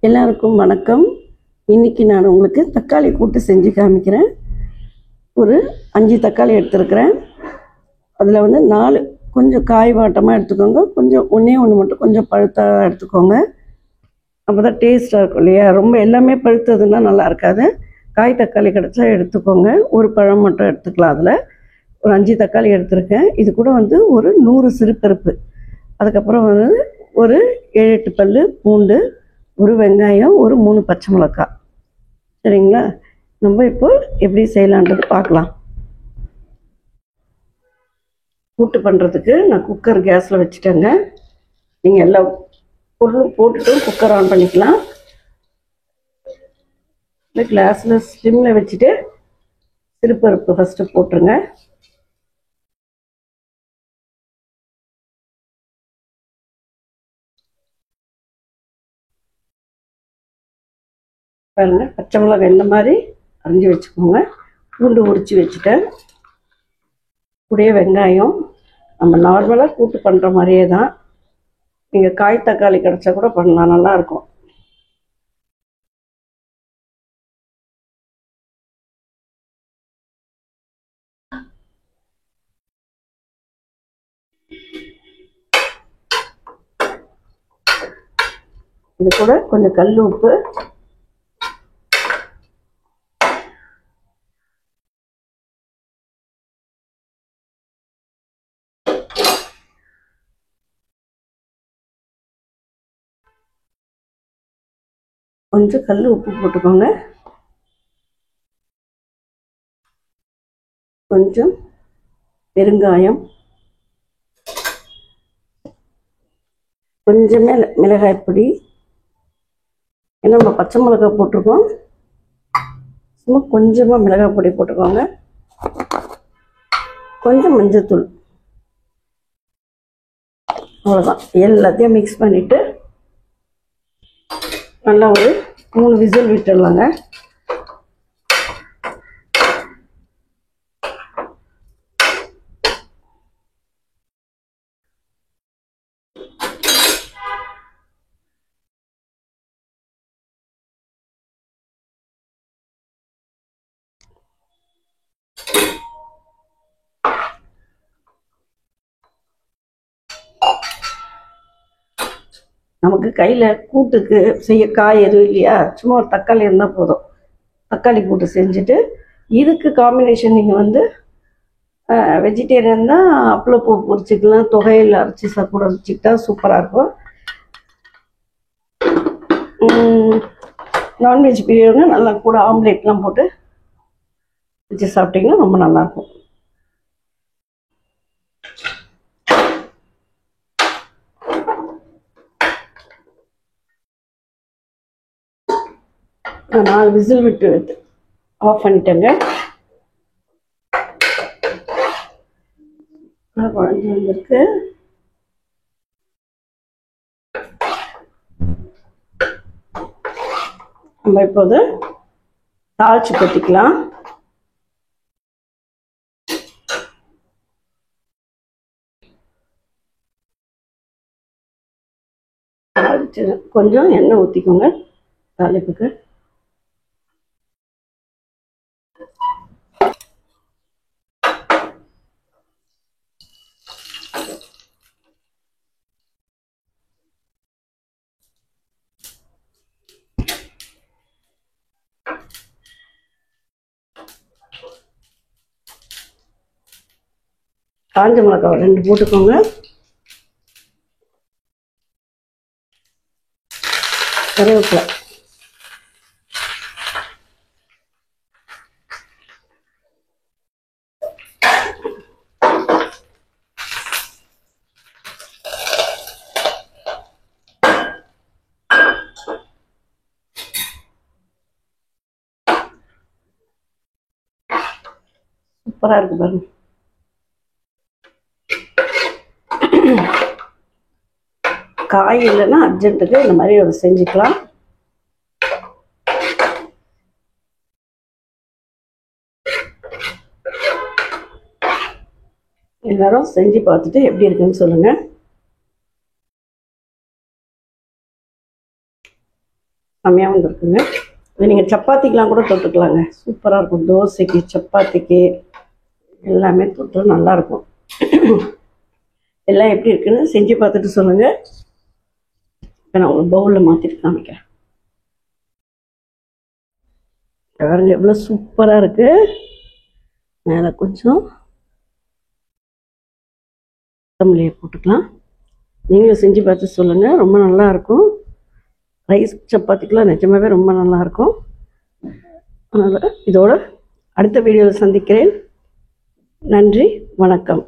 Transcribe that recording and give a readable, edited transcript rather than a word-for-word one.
எல்லாருக்கும் வணக்கம். இன்றைக்கி நான் உங்களுக்கு தக்காளி கூட்டு செஞ்சு காமிக்கிறேன். ஒரு 5 தக்காளி எடுத்துருக்கிறேன். அதில் வந்து 4 கொஞ்சம் காய் வாட்டமாக எடுத்துக்கோங்க. கொஞ்சம் ஒன்றே மட்டும் கொஞ்சம் பழுத்தாக எடுத்துக்கோங்க. அப்போ தான் டேஸ்ட்டாக இருக்கும் இல்லையா? ரொம்ப எல்லாமே பழுத்ததுன்னா நல்லா இருக்காது. காய் தக்காளி கிடச்சா எடுத்துக்கோங்க. ஒரு பழம் மட்டும் எடுத்துக்கலாம். அதில் ஒரு 5 தக்காளி எடுத்துருக்கேன். இது கூட வந்து ஒரு 100 சிறுபருப்பு, அதுக்கப்புறம் வந்து ஒரு 7-8 பல் பூண்டு, ஒரு வெங்காயம், ஒரு 3 பச்சை மிளகாய். சரிங்களா? நம்ம இப்போ எப்படி செய்யலான்றது பார்க்கலாம். கூட்டு பண்ணுறதுக்கு நான் குக்கர் கேஸில் வச்சுட்டேங்க. நீங்கள் எல்லா பொருளும் போட்டுட்டு குக்கர் ஆன் பண்ணிக்கலாம். இந்த கிளாஸில் ஸ்லிம்மில் வச்சுட்டு சிறுபருப்பு ஃபஸ்ட்டு போட்டுருங்க. பாருங்க, பச்சை மிளகாய் இந்த மாதிரி அரிஞ்சு வச்சுக்கோங்க. பூண்டு உரித்து வச்சுட்டேன். கூடயே வெங்காயம். நம்ம நார்மலாக கூட்டு பண்ணுற மாதிரியே தான். நீங்கள் காய் தக்காளி கிடச்சா கூட பண்ணலாம், நல்லாயிருக்கும். இது கூட கொஞ்சம் கல் உப்பு, கொஞ்சம் கல் உப்பு போட்டுக்கோங்க. கொஞ்சம் பெருங்காயம், கொஞ்சமே மிளகாய் பொடி. ஏன்னா நம்ம பச்சை மிளகாய் போட்டிருக்கோம். சும்மா கொஞ்சமாக மிளகாய் பொடி போட்டுக்கோங்க. கொஞ்சம் மஞ்சத்தூள். அவ்வளோதான். எல்லாத்தையும் மிக்ஸ் பண்ணிவிட்டு நல்லா ஒரு 3 விசில் விட்டுடலாங்க. நமக்கு கையில் கூட்டுக்கு செய்ய காய் எதுவும் இல்லையா? சும்மா ஒரு தக்காளி இருந்தால் போதும். தக்காளி கூட்டு செஞ்சுட்டு இதுக்கு காம்பினேஷன் நீங்கள் வந்து வெஜிடேரியன் தான் அப்பளப்பூ பொரிச்சிக்கலாம், தொகையில் அரைச்சி கூட வச்சுக்கிட்டா சூப்பராக இருக்கும். நான்வெஜ் பிரியவங்க நல்லா கூட ஆம்லேட்லாம் போட்டு வச்சு சாப்பிட்டிங்கன்னா ரொம்ப நல்லாயிருக்கும். நான் 4 விசில் விட்டு ஆஃப் பண்ணிட்டேங்க. குழஞ்சி வந்திருக்கு. நம்ம இப்போது தாளிச்சு கொட்டிக்கலாம். தாளிச்சு கொஞ்சம் எண்ணெய் ஊற்றிக்கோங்க தாளிப்புக்கு. காஞ்ச மிளகாய் 2 போட்டுக்கோங்க. கருவேப்பிலை, சூப்பராக இருக்கு பாருங்க. காய் இல்லைன்னா அர்ஜென்ட்டுக்கு இந்த மாதிரி ஒரு செஞ்சுக்கலாம். எல்லாரும் செஞ்சு பார்த்துட்டு எப்படி இருக்குன்னு சொல்லுங்கள். செம்மையாக வந்திருக்குங்க. இது நீங்கள் சப்பாத்திக்கெலாம் கூட தொட்டுக்கலாங்க. சூப்பராக இருக்கும். தோசைக்கு, சப்பாத்திக்கு எல்லாமே தொட்டு நல்லாயிருக்கும். எல்லாம் எப்படி இருக்குன்னு செஞ்சு பார்த்துட்டு சொல்லுங்கள். இப்போ நான் உங்களுக்கு பவுலில் மாற்றிட்டு காமிக்கிறேன். பாருங்க எவ்வளோ சூப்பராக இருக்குது. மேலே கொஞ்சம் கொத்தமல்லியை போட்டுக்கலாம். நீங்களும் செஞ்சு பார்த்து சொல்லுங்கள். ரொம்ப நல்லாயிருக்கும். ரைஸ் சப்பாத்திக்கெலாம் நிஜமாகவே ரொம்ப நல்லாயிருக்கும். அதனால் இதோட அடுத்த வீடியோவில் சந்திக்கிறேன். நன்றி, வணக்கம்.